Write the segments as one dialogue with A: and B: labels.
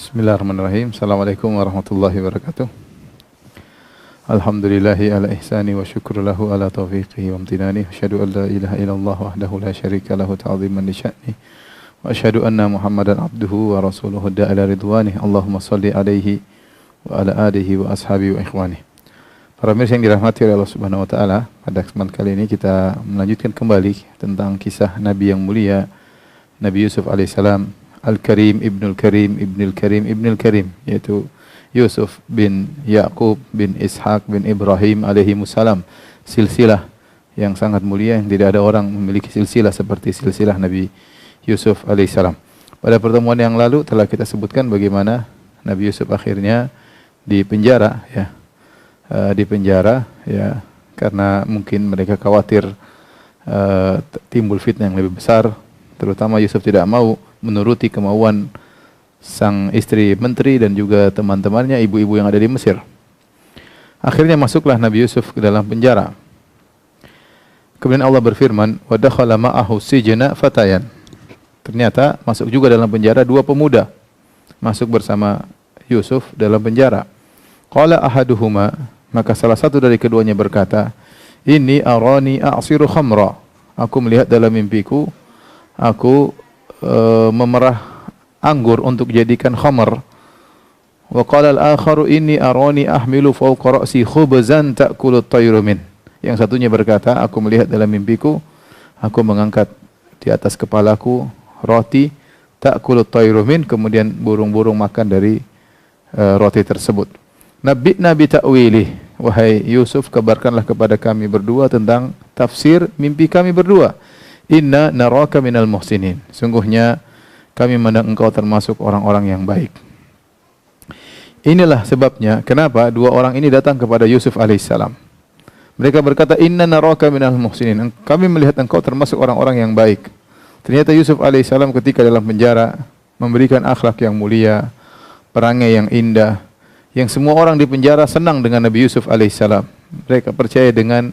A: Bismillahirrahmanirrahim. Assalamualaikum warahmatullahi wabarakatuh. Alhamdulillahi ala ihsani wa syukru lahu ala taufiqihi wa amtinani. Asyhadu an la ilaha illallah wahdahu la syarika lahu ta'ziman li sya'ni. Wa asyhadu anna Muhammadan abduhu wa rasuluhu da'ila ridwani. Allahumma salli alaihi wa ala alihi wa ashabihi wa ikhwani. Para mirsa yang dirahmati oleh Allah Subhanahu wa taala, pada kesempatan kali ini kita melanjutkan kembali tentang kisah Nabi yang mulia, Nabi Yusuf alaihissalam, Al-Karim Ibnul Karim Ibnul Karim Ibnul Karim, yaitu Yusuf bin Yaqub bin Ishaq bin Ibrahim alaihimussalam. Silsilah yang sangat mulia yang tidak ada orang memiliki silsilah seperti silsilah Nabi Yusuf alaihissalam. Pada pertemuan yang lalu telah kita sebutkan bagaimana Nabi Yusuf akhirnya dipenjara, ya, karena mungkin mereka khawatir timbul fitnah yang lebih besar, terutama Yusuf tidak mau menuruti kemauan sang istri menteri dan juga teman-temannya, ibu-ibu yang ada di Mesir. Akhirnya masuklah Nabi Yusuf ke dalam penjara. Kemudian Allah berfirman, wa dakhala ma'ahu sijna fatayan. Ternyata masuk juga dalam penjara dua pemuda. Masuk bersama Yusuf dalam penjara. Qala ahaduhuma, maka salah satu dari keduanya berkata, "Inni arani a'siru khamra." Aku melihat dalam mimpiku aku memerah anggur untuk jadikan khamar. Wa qala al-akharu inni arani ahmilu fawqa ra'si khubzan ta'kulu at-tayru min. Yang satunya berkata, aku melihat dalam mimpiku aku mengangkat di atas kepalaku roti ta'kulu at-tayru min, kemudian burung-burung makan dari roti tersebut. Nabbi'na bi ta'wilih, wahai Yusuf, kabarkanlah kepada kami berdua tentang tafsir mimpi kami berdua. Inna naraka minal muhsinin. Sungguhnya kami memandang engkau termasuk orang-orang yang baik. Inilah sebabnya kenapa dua orang ini datang kepada Yusuf alaihissalam. Mereka berkata, Inna naraka minal muhsinin. Kami melihat engkau termasuk orang-orang yang baik. Ternyata Yusuf alaihissalam ketika dalam penjara memberikan akhlak yang mulia, perangai yang indah, yang semua orang di penjara senang dengan Nabi Yusuf alaihissalam. Mereka percaya dengan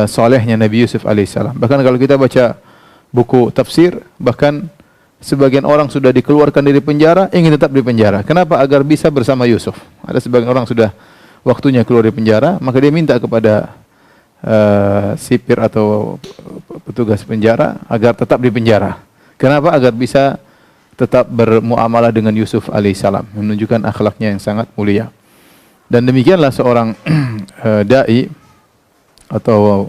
A: solehnya Nabi Yusuf alaihissalam. Bahkan kalau kita baca buku tafsir, bahkan sebagian orang sudah dikeluarkan dari penjara, ingin tetap di penjara. Kenapa? Agar bisa bersama Yusuf. Ada sebagian orang sudah waktunya keluar dari penjara, maka dia minta kepada sipir atau petugas penjara agar tetap di penjara. Kenapa? Agar bisa tetap bermuamalah dengan Yusuf alaihissalam, menunjukkan akhlaknya yang sangat mulia. Dan demikianlah seorang dai atau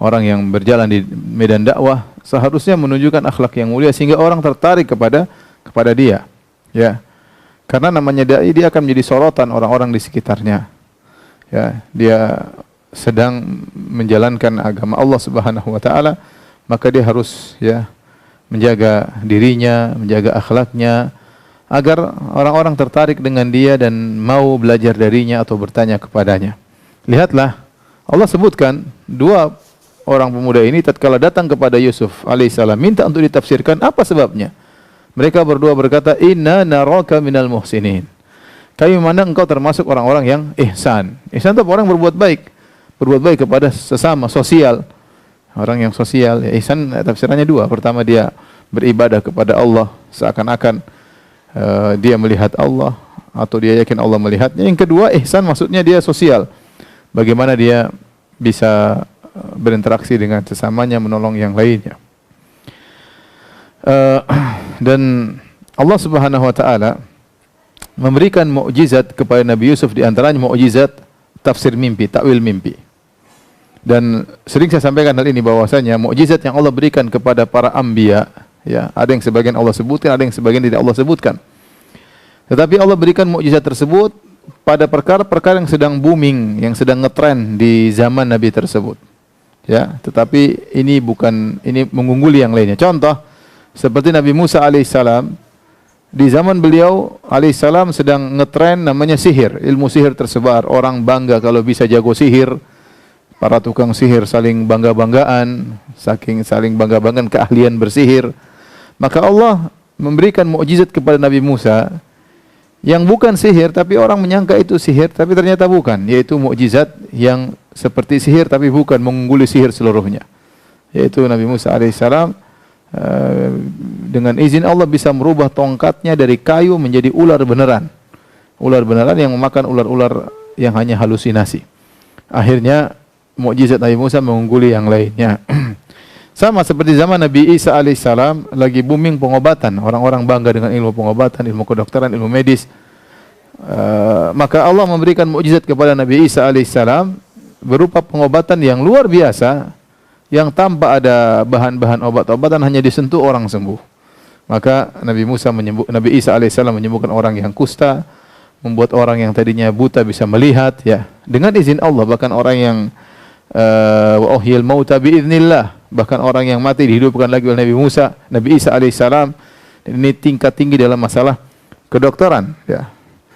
A: orang yang berjalan di medan dakwah seharusnya menunjukkan akhlak yang mulia sehingga orang tertarik kepada dia, ya. Karena namanya dai, dia akan menjadi sorotan orang-orang di sekitarnya. Ya, dia sedang menjalankan agama Allah Subhanahu wa taala, maka dia harus menjaga dirinya, menjaga akhlaknya agar orang-orang tertarik dengan dia dan mau belajar darinya atau bertanya kepadanya. Lihatlah, Allah sebutkan dua orang pemuda ini tatkala datang kepada Yusuf alaihissalam minta untuk ditafsirkan apa sebabnya. Mereka berdua berkata, Inna naraka minal muhsinin. Kami memandang engkau termasuk orang-orang yang ihsan. Ihsan itu orang berbuat baik kepada sesama, sosial. Orang yang sosial, ihsan tafsirannya dua. Pertama, dia beribadah kepada Allah seakan-akan dia melihat Allah atau dia yakin Allah melihatnya. Yang kedua, ihsan maksudnya dia sosial. Bagaimana dia bisa berinteraksi dengan sesamanya, menolong yang lainnya. Dan Allah Subhanahu wa taala memberikan mukjizat kepada Nabi Yusuf, di antaranya mukjizat tafsir mimpi, takwil mimpi. Dan sering saya sampaikan hal ini bahwasanya mukjizat yang Allah berikan kepada para anbiya, ya, ada yang sebagian Allah sebutkan, ada yang sebagian tidak Allah sebutkan. Tetapi Allah berikan mukjizat tersebut pada perkara-perkara yang sedang booming, yang sedang ngetren di zaman Nabi tersebut. Ya, tetapi ini mengungguli yang lainnya. Contoh seperti Nabi Musa alaihissalam, di zaman beliau alaihissalam sedang ngetren namanya sihir, ilmu sihir tersebar, orang bangga kalau bisa jago sihir, para tukang sihir saling bangga-banggaan, saling bangga-banggaan keahlian bersihir. Maka Allah memberikan mukjizat kepada Nabi Musa yang bukan sihir, tapi orang menyangka itu sihir, tapi ternyata bukan, yaitu mukjizat yang seperti sihir tapi bukan, mengungguli sihir seluruhnya. Yaitu Nabi Musa alaihissalam dengan izin Allah bisa merubah tongkatnya dari kayu menjadi ular beneran. Ular beneran yang memakan ular-ular yang hanya halusinasi. Akhirnya mukjizat Nabi Musa mengungguli yang lainnya. Sama seperti zaman Nabi Isa alaihissalam lagi booming pengobatan. Orang-orang bangga dengan ilmu pengobatan, ilmu kedokteran, ilmu medis. Maka Allah memberikan mukjizat kepada Nabi Isa alaihissalam berupa pengobatan yang luar biasa, yang tanpa ada bahan-bahan obat-obatan, hanya disentuh orang sembuh. Maka Nabi Isa alaihissalam menyembuhkan orang yang kusta, membuat orang yang tadinya buta bisa melihat, ya, dengan izin Allah. Bahkan orang yang wa uhyil mauta biiznillah, bahkan orang yang mati dihidupkan lagi oleh Nabi Isa alaihissalam. Ini tingkat tinggi dalam masalah kedokteran, ya.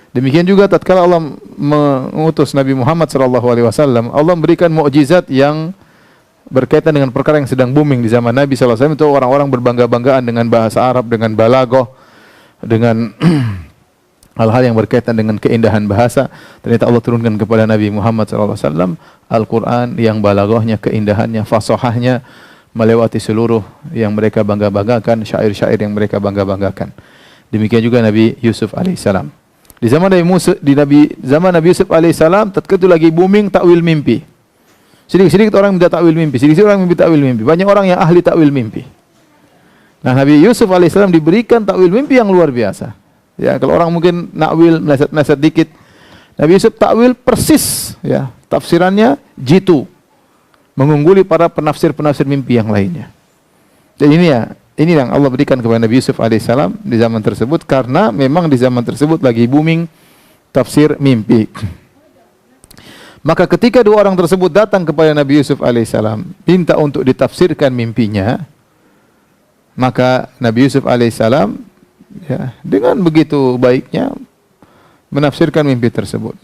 A: Demikian juga tatkala Allah mengutus Nabi Muhammad sallallahu alaihi wasallam, Allah memberikan mukjizat yang berkaitan dengan perkara yang sedang booming di zaman Nabi sallallahu alaihi wasallam. Itu orang-orang berbangga-banggaan dengan bahasa Arab, dengan balaghah, dengan hal-hal yang berkaitan dengan keindahan bahasa. Ternyata Allah turunkan kepada Nabi Muhammad SAW Al-Quran yang balaghahnya, keindahannya, fasahahnya melewati seluruh yang mereka bangga-banggakan, syair-syair yang mereka bangga-banggakan. Demikian juga Nabi Yusuf alaihissalam. Di zaman Nabi Yusuf alaihissalam, tatkala itu lagi booming takwil mimpi. Sedikit-sedikit orang minta takwil mimpi, sedikit orang minta takwil mimpi. Banyak orang yang ahli takwil mimpi. Nah, Nabi Yusuf alaihissalam diberikan takwil mimpi yang luar biasa. Ya, kalau orang mungkin nakwil meleset-meleset dikit, Nabi Yusuf takwil persis, ya, tafsirannya jitu, mengungguli para penafsir-penafsir mimpi yang lainnya. Dan ini yang Allah berikan kepada Nabi Yusuf alaihissalam di zaman tersebut, karena memang di zaman tersebut lagi booming tafsir mimpi. Maka ketika dua orang tersebut datang kepada Nabi Yusuf alaihissalam minta untuk ditafsirkan mimpinya, maka Nabi Yusuf alaihissalam, ya, dengan begitu baiknya menafsirkan mimpi tersebut.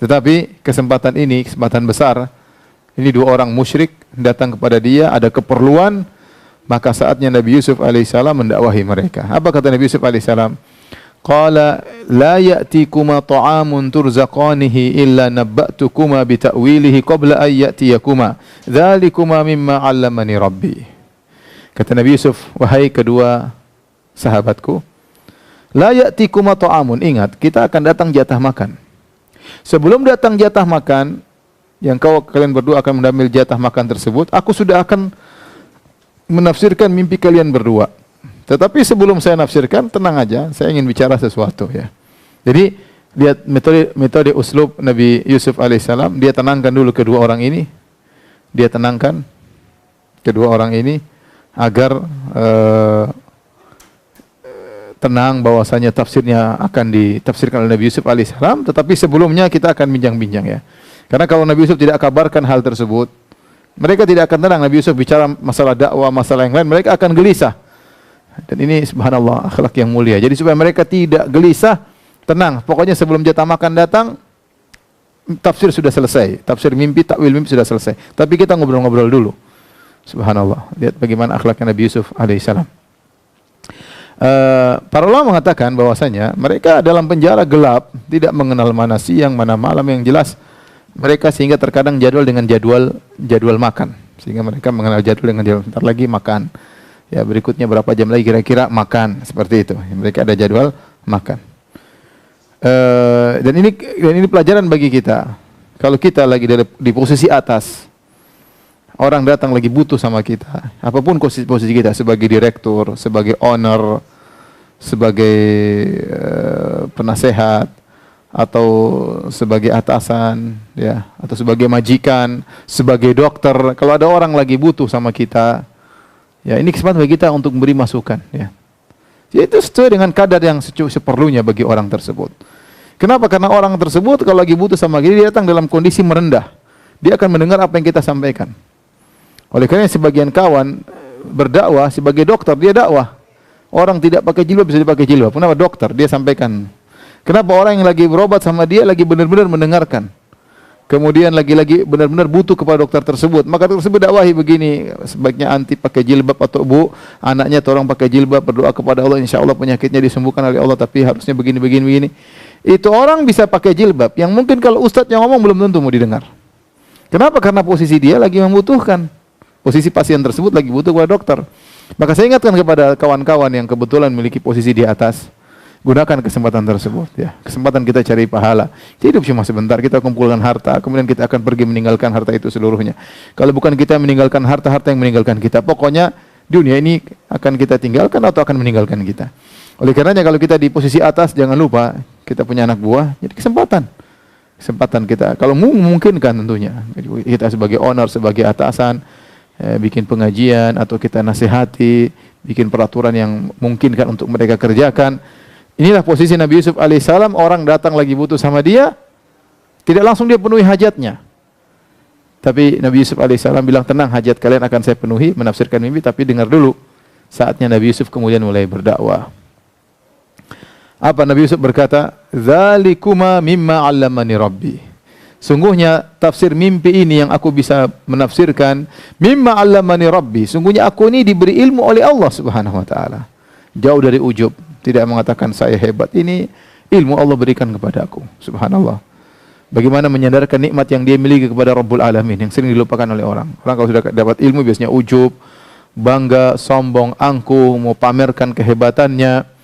A: Tetapi kesempatan besar, ini dua orang musyrik datang kepada dia, ada keperluan, maka saatnya Nabi Yusuf alaihissalam mendakwahi mereka. Apa kata Nabi Yusuf alaihissalam? Qala la ya'tikuma ta'amun turzaqanihi illa nabba'tukuma bita'wilihi qabla an ya'tiyakuma dzalikuma mimma 'allamani rabbi. Kata Nabi Yusuf, wahai kedua sahabatku, la ya'tikuma ta'amun, ingat, kita akan datang jatah makan. Sebelum datang jatah makan, yang kalian berdua akan mengambil jatah makan tersebut, aku sudah akan menafsirkan mimpi kalian berdua. Tetapi sebelum saya nafsirkan, tenang aja, saya ingin bicara sesuatu, ya. Jadi lihat metode uslub Nabi Yusuf alaihissalam, dia tenangkan dulu kedua orang ini. Dia tenangkan kedua orang ini agar tenang bahwasanya tafsirnya akan ditafsirkan oleh Nabi Yusuf alaihissalam. Tetapi sebelumnya kita akan bincang-bincang, ya. Karena kalau Nabi Yusuf tidak kabarkan hal tersebut, mereka tidak akan tenang. Nabi Yusuf bicara masalah dakwah, masalah yang lain, mereka akan gelisah. Dan ini subhanallah akhlak yang mulia. Jadi supaya mereka tidak gelisah, tenang. Pokoknya sebelum jatah makan datang, tafsir sudah selesai. Tafsir mimpi, takwil mimpi sudah selesai. Tapi kita ngobrol-ngobrol dulu. Subhanallah. Lihat bagaimana akhlaknya Nabi Yusuf alaihissalam. Para ulama mengatakan bahwasanya mereka dalam penjara gelap, tidak mengenal mana siang, mana malam, yang jelas mereka sehingga terkadang jadwal dengan jadwal makan. Sehingga mereka mengenal jadwal dengan jadwal, sebentar lagi makan. Ya, berikutnya berapa jam lagi kira-kira makan, seperti itu. Mereka ada jadwal makan. Dan ini pelajaran bagi kita. Kalau kita lagi di posisi atas, orang datang lagi butuh sama kita, apapun posisi kita, sebagai direktur, sebagai owner, sebagai penasehat, atau sebagai atasan, ya, atau sebagai majikan, sebagai dokter. Kalau ada orang lagi butuh sama kita, ya, ini kesempatan bagi kita untuk memberi masukan, ya. Itu sesuai dengan kadar yang seperlunya bagi orang tersebut. Kenapa? Karena orang tersebut kalau lagi butuh sama kita, dia datang dalam kondisi merendah. Dia akan mendengar apa yang kita sampaikan. Oleh karena sebagian kawan berdakwah sebagai dokter, dia dakwah. Orang tidak pakai jilbab bisa dipakai jilbab. Kenapa? Dokter, dia sampaikan. Kenapa? Orang yang lagi berobat sama dia lagi benar-benar mendengarkan. Kemudian lagi-lagi benar-benar butuh kepada dokter tersebut. Maka dokter tersebut dakwahi begini, sebaiknya anti pakai jilbab, atau bu, anaknya tolong pakai jilbab, berdoa kepada Allah, insya Allah penyakitnya disembuhkan oleh Allah, tapi harusnya begini. Itu orang bisa pakai jilbab, yang mungkin kalau ustadz yang ngomong belum tentu mau didengar. Kenapa? Karena posisi dia lagi membutuhkan. Posisi pasien tersebut lagi butuh kepada dokter. Maka saya ingatkan kepada kawan-kawan yang kebetulan memiliki posisi di atas, gunakan kesempatan tersebut ya. Kesempatan kita cari pahala. Hidup cuma sebentar, kita kumpulkan harta, kemudian kita akan pergi meninggalkan harta itu seluruhnya. Kalau bukan kita meninggalkan harta, harta yang meninggalkan kita. Pokoknya dunia ini akan kita tinggalkan atau akan meninggalkan kita. Oleh karenanya kalau kita di posisi atas, jangan lupa kita punya anak buah, jadi kesempatan kita. Kalau memungkinkan tentunya, kita sebagai owner, sebagai atasan, bikin pengajian atau kita nasihati, bikin peraturan yang memungkinkan untuk mereka kerjakan. Inilah posisi Nabi Yusuf alaihissalam. Orang datang lagi butuh sama dia, tidak langsung dia penuhi hajatnya. Tapi Nabi Yusuf alaihissalam bilang, tenang, hajat kalian akan saya penuhi, menafsirkan mimpi, tapi dengar dulu. Saatnya Nabi Yusuf kemudian mulai berdakwah. Apa Nabi Yusuf berkata? Zalikuma mimma 'allamani Rabbi. Sungguhnya tafsir mimpi ini yang aku bisa menafsirkan, mimma 'allamani Rabbi. Sungguhnya aku ini diberi ilmu oleh Allah Subhanahu wa taala. Jauh dari ujub, tidak mengatakan saya hebat. Ini ilmu Allah berikan kepada aku. Subhanallah. Bagaimana menyandarkan nikmat yang dia miliki kepada Rabbul Alamin yang sering dilupakan oleh orang. Orang kalau sudah dapat ilmu biasanya ujub, bangga, sombong, angkuh, mau pamerkan kehebatannya.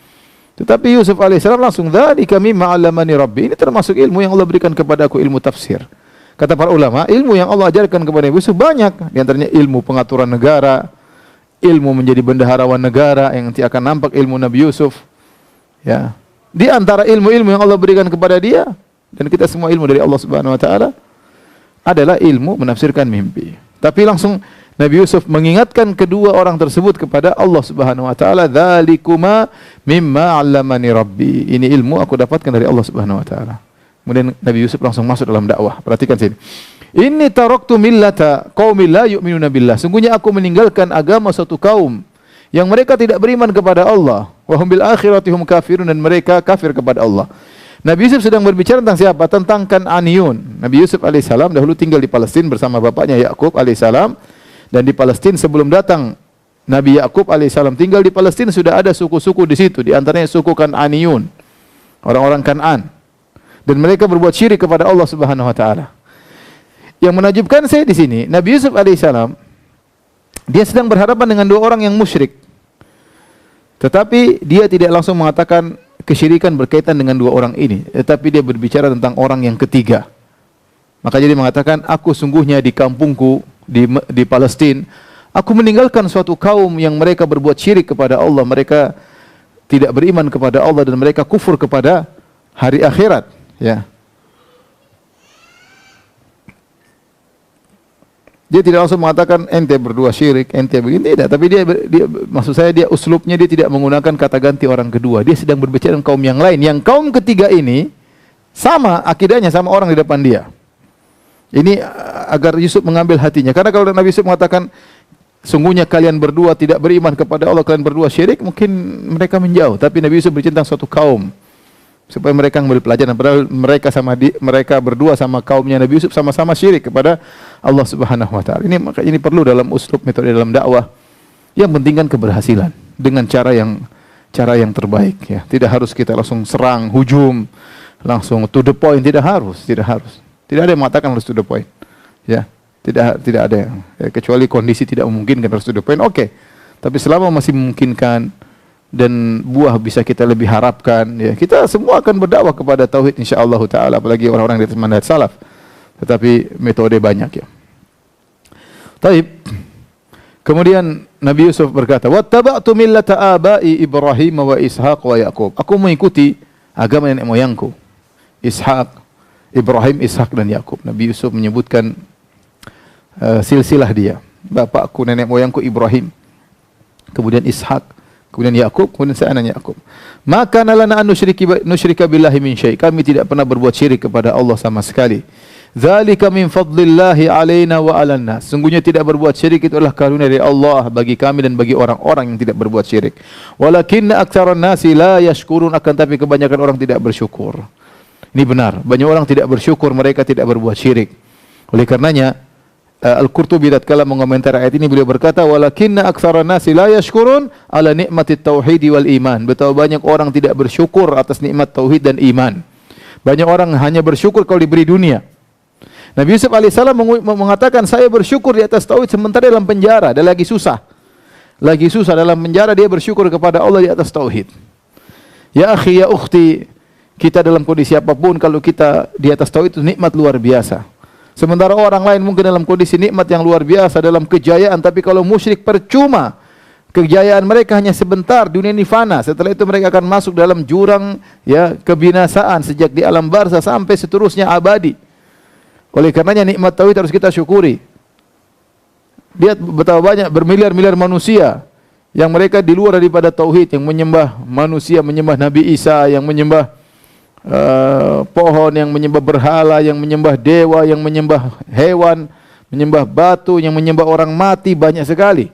A: Tetapi Yusuf alaihissalam langsung, dzalika mimma 'allamani Rabbi. Ini termasuk ilmu yang Allah berikan kepada aku, ilmu tafsir. Kata para ulama, ilmu yang Allah ajarkan kepada Yusuf banyak. Di antaranya ilmu pengaturan negara, ilmu menjadi bendaharawan negara yang nanti akan nampak ilmu Nabi Yusuf. Ya. Di antara ilmu-ilmu yang Allah berikan kepada dia, dan kita semua ilmu dari Allah Subhanahu wa taala, adalah ilmu menafsirkan mimpi. Tapi langsung Nabi Yusuf mengingatkan kedua orang tersebut kepada Allah Subhanahu wa taala, "Dzalikuma mimma 'allamani Rabbi." Ini ilmu aku dapatkan dari Allah Subhanahu wa taala. Kemudian Nabi Yusuf langsung masuk dalam dakwah. Perhatikan sini. Inni taraktu millata qaumin la yu'minuna billah. Sungguhnya aku meninggalkan agama suatu kaum yang mereka tidak beriman kepada Allah. Wa hum bil akhirati hum kafirun, dan mereka kafir kepada Allah. Nabi Yusuf sedang berbicara tentang siapa? Tentang Kan'aniyun. Nabi Yusuf alaihissalam dahulu tinggal di Palestina bersama bapaknya Yakub alaihissalam. Dan di Palestina sebelum datang Nabi Yakub alaihissalam tinggal di Palestina sudah ada suku-suku di situ. Di antaranya suku Kan'aniyun, orang-orang Kan'an. Dan mereka berbuat syirik kepada Allah Subhanahu wa taala. Yang menakjubkan saya di sini, Nabi Yusuf alaihissalam dia sedang berhadapan dengan dua orang yang musyrik. Tetapi dia tidak langsung mengatakan kesyirikan berkaitan dengan dua orang ini, tetapi dia berbicara tentang orang yang ketiga. Maka jadi mengatakan, aku sungguhnya di kampungku di Palestina, aku meninggalkan suatu kaum yang mereka berbuat syirik kepada Allah, mereka tidak beriman kepada Allah dan mereka kufur kepada hari akhirat. Ya. Dia tidak langsung mengatakan ente berdua syirik, ente begini, tidak. Tapi dia maksud saya dia uslubnya dia tidak menggunakan kata ganti orang kedua. Dia sedang berbicara dengan kaum yang lain. Yang kaum ketiga ini sama akidahnya sama orang di depan dia. Ini agar Yusuf mengambil hatinya. Karena kalau Nabi Yusuf mengatakan sungguhnya kalian berdua tidak beriman kepada Allah, kalian berdua syirik, mungkin mereka menjauh. Tapi Nabi Yusuf berbicara tentang suatu kaum supaya mereka mengambil pelajaran. Padahal mereka berdua sama kaumnya Nabi Yusuf sama-sama syirik kepada Allah Subhanahu wa taala. Ini perlu dalam uslub metode dalam dakwah. Yang penting kan keberhasilan dengan cara yang terbaik ya. Tidak harus kita langsung serang, hujum, langsung to the point, tidak harus. Tidak ada yang mengatakan harus to the point. Ya, tidak ada yang kecuali kondisi tidak memungkinkan harus to the point. Oke. Tapi selama masih memungkinkan dan buah bisa kita lebih harapkan, ya kita semua akan berdakwah kepada tauhid insyaallah taala, apalagi orang-orang di atas manhaj salaf. Tetapi metode banyak ya. Taib. Kemudian Nabi Yusuf berkata, "Wattaba'tu millata abai Ibrahim wa Ishaq wa Yaqub." Aku mengikuti agama nenek moyangku, Ishaq, Ibrahim, Ishak dan Yakub. Nabi Yusuf menyebutkan silsilah dia. Bapakku, nenek moyangku Ibrahim, kemudian Ishak, kemudian Yakub, kemudian saya anak Yakub. Maka nalana an nusyrika billahi min syai'. Kami tidak pernah berbuat syirik kepada Allah sama sekali. Dzalika min fadlillahi alaina wa 'alan nas. Sungguhnya tidak berbuat syirik itu adalah karunia dari Allah bagi kami dan bagi orang-orang yang tidak berbuat syirik. Walakinna aktsaran nasi la yashkurun, akan tapi kebanyakan orang tidak bersyukur. Ini benar, banyak orang tidak bersyukur, mereka tidak berbuat syirik. Oleh karenanya Al-Qurtubi tatkala mengomentari ayat ini beliau berkata, walakinna aktsaran nasi la yashkurun ala nikmatit tauhid wal iman. Betapa banyak orang tidak bersyukur atas nikmat tauhid dan iman. Banyak orang hanya bersyukur kalau diberi dunia. Nabi Yusuf alaihissalam mengatakan, saya bersyukur di atas tauhid sementara dalam penjara, dan lagi susah. lagi susah dalam penjara, dia bersyukur kepada Allah di atas tauhid. Ya akhi, ya ukhti, kita dalam kondisi apapun, kalau kita di atas tauhid itu nikmat luar biasa. Sementara orang lain mungkin dalam kondisi nikmat yang luar biasa, dalam kejayaan, tapi kalau musyrik percuma. Kejayaan mereka hanya sebentar, dunia ini fana. Setelah itu mereka akan masuk dalam jurang ya kebinasaan sejak di alam barzah sampai seterusnya abadi. Oleh karenanya nikmat tauhid harus kita syukuri. Lihat betapa banyak bermiliar-miliar manusia yang mereka di luar daripada tauhid, yang menyembah manusia, menyembah Nabi Isa, yang menyembah pohon, yang menyembah berhala, yang menyembah dewa, yang menyembah hewan, menyembah batu, yang menyembah orang mati, banyak sekali.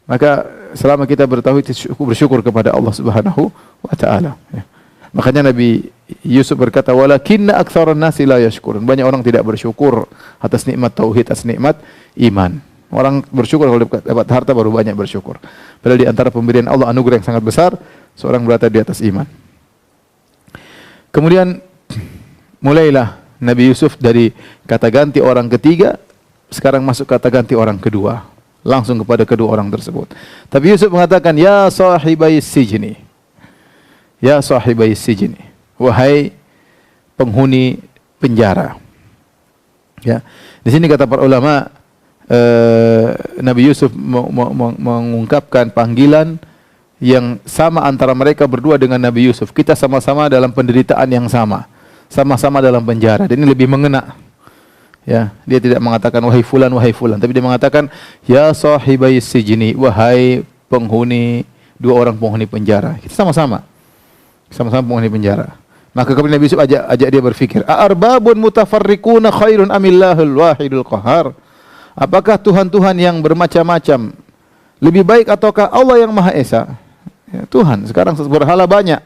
A: Maka selama kita bertauhid, bersyukur kepada Allah Subhanahu wa taala. Ya. Makanya Nabi Yusuf berkata, walakinna aktsaran nasi la yashkurun. Banyak orang tidak bersyukur atas nikmat tauhid, atas nikmat iman. Orang bersyukur kalau dapat harta, baru banyak bersyukur. Padahal di antara pemberian Allah, anugerah yang sangat besar, seorang berada di atas iman. Kemudian mulailah Nabi Yusuf dari kata ganti orang ketiga, sekarang masuk kata ganti orang kedua. Langsung kepada kedua orang tersebut. Tapi Yusuf mengatakan, ya sahibai sijni. Ya sahibai sijni. Wahai penghuni penjara. Ya. Di sini kata para ulama, Nabi Yusuf mengungkapkan panggilan yang sama antara mereka berdua dengan Nabi Yusuf. Kita sama-sama dalam penderitaan yang sama. Sama-sama dalam penjara. Dan ini lebih mengena. Ya, dia tidak mengatakan wahai fulan, tapi dia mengatakan ya sahibai sijni, wahai penghuni, dua orang penghuni penjara. Kita sama-sama penghuni penjara. Maka kemudian Nabi Yusuf ajak dia berfikir, a'arbabun mutafarriquna khairun amillahul wahidul qahar. Apakah Tuhan-Tuhan yang bermacam-macam lebih baik ataukah Allah yang Maha Esa? Ya, Tuhan, sekarang berhala banyak.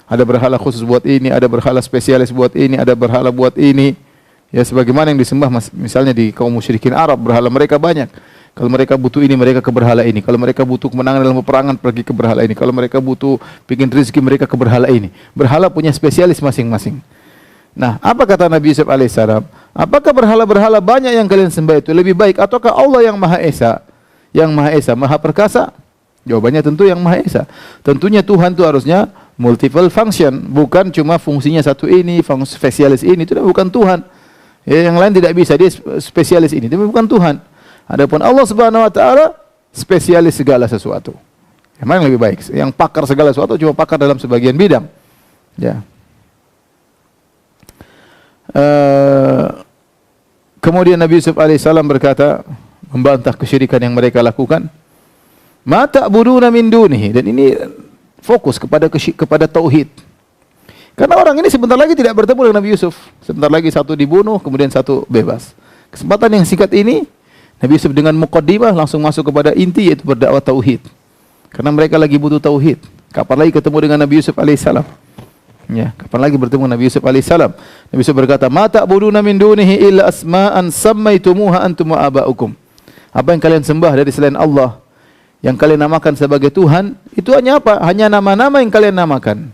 A: Ada berhala khusus buat ini, ada berhala spesialis buat ini, ada berhala buat ini. Ya, sebagaimana yang disembah misalnya di kaum musyrikin Arab, berhala mereka banyak. Kalau mereka butuh ini, mereka ke berhala ini. Kalau mereka butuh kemenangan dalam peperangan, pergi ke berhala ini. Kalau mereka butuh bikin rezeki, mereka ke berhala ini. Berhala punya spesialis masing-masing. Nah, apa kata Nabi Yusuf alaihissalam? Apakah berhala-berhala banyak yang kalian sembah itu lebih baik ataukah Allah yang Maha Esa? Yang Maha Esa, Maha Perkasa? Jawabannya tentu yang Maha Esa. Tentunya Tuhan itu harusnya multiple function, bukan cuma fungsinya satu ini, spesialis ini. Itu bukan Tuhan. Ya, yang lain tidak bisa, dia spesialis ini, tapi bukan Tuhan. Adapun Allah Subhanahu wa taala spesialis segala sesuatu. Yang mana yang lebih baik? Yang pakar segala sesuatu cuma pakar dalam sebagian bidang. Ya. Kemudian Nabi Yusuf alaihissalam berkata, membantah kesyirikan yang mereka lakukan. Ma ta'buduna min dunihi, dan ini fokus kepada tauhid. Karena orang ini sebentar lagi tidak bertemu dengan Nabi Yusuf. Sebentar lagi satu dibunuh, kemudian satu bebas. Kesempatan yang singkat ini, Nabi Yusuf dengan muqaddimah langsung masuk kepada inti, yaitu berdakwah tauhid. Karena mereka lagi butuh tauhid. Kapan lagi ketemu dengan Nabi Yusuf alaihissalam? Ya, kapan lagi bertemu Nabi Yusuf alaihissalam? Nabi Yusuf berkata, "Ma ta'buduna min dunihi illa asma'an sammaitumuha antum wa aba'ukum." Apa yang kalian sembah dari selain Allah, yang kalian namakan sebagai Tuhan, itu hanya apa? Hanya nama-nama yang kalian namakan.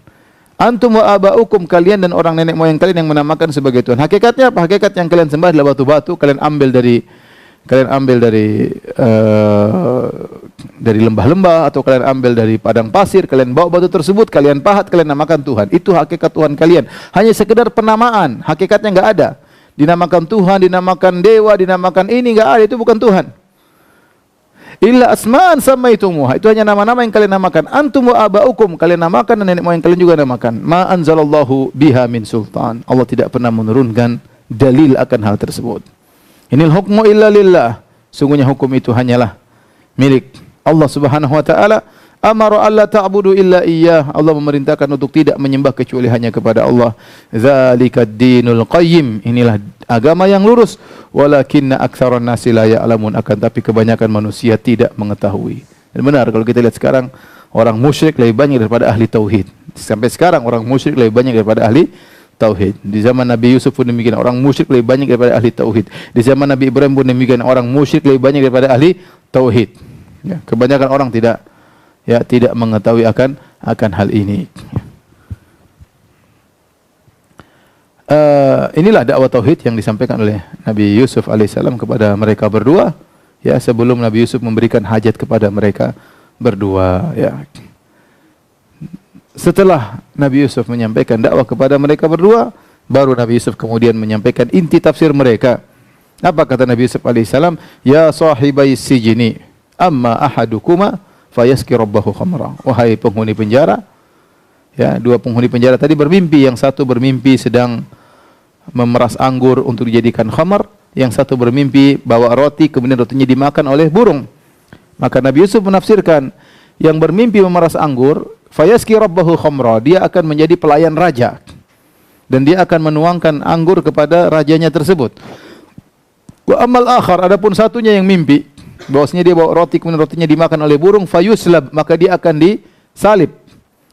A: Antum wa aba'ukum, kalian dan orang nenek moyang kalian yang menamakan sebagai Tuhan. Hakikatnya apa? Hakikat yang kalian sembah adalah batu-batu, kalian ambil dari lembah-lembah, atau kalian ambil dari padang pasir, kalian bawa batu tersebut, kalian pahat, kalian namakan Tuhan. Itu hakikat Tuhan kalian. Hanya sekedar penamaan, hakikatnya enggak ada. Dinamakan Tuhan, dinamakan dewa, dinamakan ini, enggak ada, itu bukan Tuhan. Illa asma'an sammaitumuha, itu hanya nama-nama yang kalian namakan. Antum wa aba'ukum, kalian namakan, dan nenek moyang kalian juga namakan. Ma anzalallahu biha min sultan, Allah tidak pernah menurunkan dalil akan hal tersebut. Inil hukmu illa lillah, sungguhnya hukum itu hanyalah milik Allah Subhanahu wa taala. Amara alla ta'budu illa iyyah, Allah memerintahkan untuk tidak menyembah kecuali hanya kepada Allah. Zalikad dinul qayyim, inilah agama yang lurus. Walakinna aktsaran nasi la ya'lamun, akan tapi kebanyakan manusia tidak mengetahui. Dan benar, kalau kita lihat sekarang, orang musyrik lebih banyak daripada ahli tauhid. Sampai sekarang orang musyrik lebih banyak daripada ahli tauhid. Di zaman Nabi Yusuf pun demikian, orang musyrik lebih banyak daripada ahli tauhid. Di zaman Nabi Ibrahim pun demikian, orang musyrik lebih banyak daripada ahli tauhid. Ya, kebanyakan orang tidak mengetahui akan hal ini. Inilah dakwah tauhid yang disampaikan oleh Nabi Yusuf alaihissalam kepada mereka berdua. Ya, sebelum Nabi Yusuf memberikan hajat kepada mereka berdua, ya. Setelah Nabi Yusuf menyampaikan dakwah kepada mereka berdua, baru Nabi Yusuf kemudian menyampaikan inti tafsir mereka. Apa kata Nabi Yusuf alaihissalam? Ya sahibai sijini, amma ahadukuma fayaski rabbahu khamra. Wahai penghuni penjara, ya, dua penghuni penjara tadi bermimpi. Yang satu bermimpi sedang memeras anggur untuk dijadikan khamar, yang satu bermimpi bawa roti, kemudian rotinya dimakan oleh burung. Maka Nabi Yusuf menafsirkan, yang bermimpi memeras anggur, fayaski rabbahu khamra, dia akan menjadi pelayan raja dan dia akan menuangkan anggur kepada rajanya tersebut. Wa amal akhar, adapun satunya yang mimpi bahwasanya dia bawa roti, kemudian rotinya dimakan oleh burung, fayuslab, maka dia akan disalib.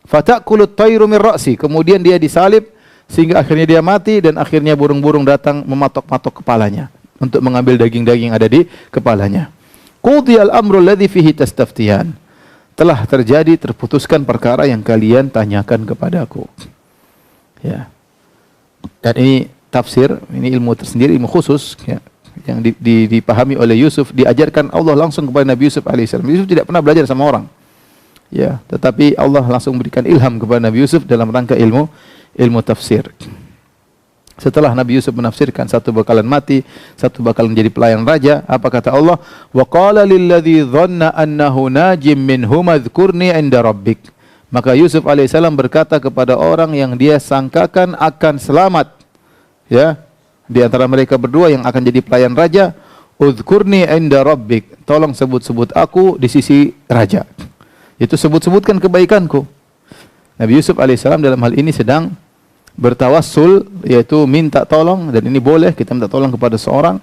A: Fatakulut tayru min ra'si, kemudian dia disalib sehingga akhirnya dia mati dan akhirnya burung-burung datang mematok-matok kepalanya untuk mengambil daging-daging ada di kepalanya. Qudiyal amru alladhi fihi tastaftiyan, telah terjadi, terputuskan perkara yang kalian tanyakan kepadaku. Ya. Dan ini tafsir, ini ilmu tersendiri, ilmu khusus, ya, yang dipahami oleh Yusuf, diajarkan Allah langsung kepada Nabi Yusuf alaihissalam. Yusuf tidak pernah belajar sama orang, ya, tetapi Allah langsung berikan ilham kepada Nabi Yusuf dalam rangka ilmu tafsir. Setelah Nabi Yusuf menafsirkan, satu bakalan mati, satu bakalan menjadi pelayan raja, apa kata Allah? Wa qala lilladzi dhanna annahu najim minhum adhkurni 'inda rabbik. Maka Yusuf alaihissalam berkata kepada orang yang dia sangkakan akan selamat, ya, di antara mereka berdua yang akan jadi pelayan raja, udhkurni 'inda rabbik, tolong sebut-sebut aku di sisi raja. Itu sebut-sebutkan kebaikanku. Nabi Yusuf alaihissalam dalam hal ini sedang bertawassul, yaitu minta tolong, dan ini boleh kita minta tolong kepada seorang,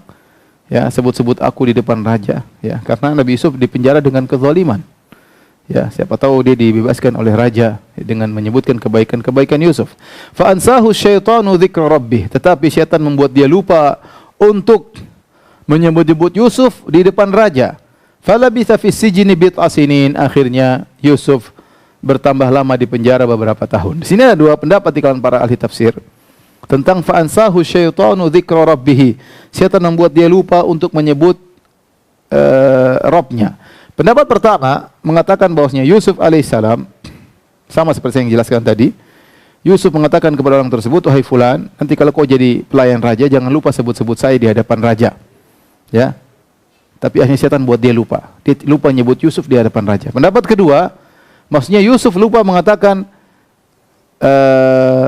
A: ya, sebut-sebut aku di depan raja, ya, karena Nabi Yusuf dipenjara dengan kezaliman, ya, siapa tahu dia dibebaskan oleh raja dengan menyebutkan kebaikan-kebaikan Yusuf. Fa ansahu syaitanu dzikra rabbih, tetapi syaitan membuat dia lupa untuk menyebut-nyebut Yusuf di depan raja. Falabitha fis sijni bid'a sinin, akhirnya Yusuf bertambah lama di penjara beberapa tahun. Di sini ada dua pendapat di kalangan para ahli tafsir tentang fa'ansahu syaitanu dzikra rabbih. Syaitan membuat dia lupa untuk menyebut Rabbnya. Pendapat pertama mengatakan bahwasanya Yusuf alaihissalam, sama seperti yang dijelaskan tadi, Yusuf mengatakan kepada orang tersebut, wahai fulan, nanti kalau kau jadi pelayan raja jangan lupa sebut-sebut saya di hadapan raja, ya. Tapi akhirnya syaitan buat dia lupa nyebut Yusuf di hadapan raja. Pendapat kedua, maksudnya Yusuf lupa mengatakan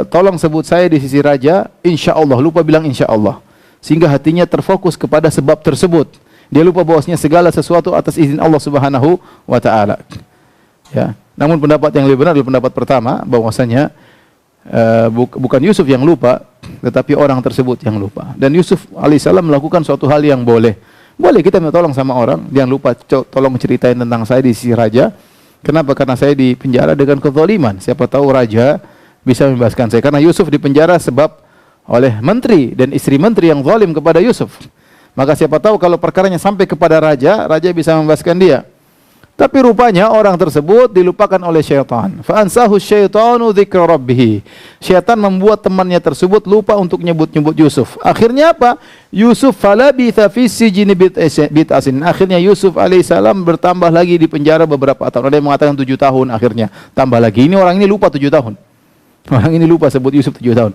A: tolong sebut saya di sisi raja, insya Allah, lupa bilang insya Allah, sehingga hatinya terfokus kepada sebab tersebut. Dia lupa bahwasanya segala sesuatu atas izin Allah Subhanahu wa taala. Ya. Namun pendapat yang lebih benar adalah pendapat pertama, bahwasanya bukan Yusuf yang lupa, tetapi orang tersebut yang lupa. Dan Yusuf alaihissalam melakukan suatu hal yang boleh kita minta tolong sama orang, jangan lupa tolong ceritain tentang saya di sisi raja. Kenapa? Karena saya di penjara dengan kezaliman. Siapa tahu raja bisa membebaskan saya. Karena Yusuf di penjara sebab oleh menteri dan istri menteri yang zalim kepada Yusuf. Maka siapa tahu kalau perkaranya sampai kepada raja, raja bisa membebaskan dia. Tapi rupanya orang tersebut dilupakan oleh syaitan. Fa ansahu syaitanu dzikra rabbih. Syaitan membuat temannya tersebut lupa untuk nyebut-nyebut Yusuf. Akhirnya apa? Yusuf falabitha fis sijni bid'asin. Akhirnya Yusuf alaihissalam bertambah lagi di penjara beberapa tahun. Ada yang mengatakan 7 tahun akhirnya. Tambah lagi. Ini orang ini lupa 7 tahun. Orang ini lupa sebut Yusuf 7 tahun.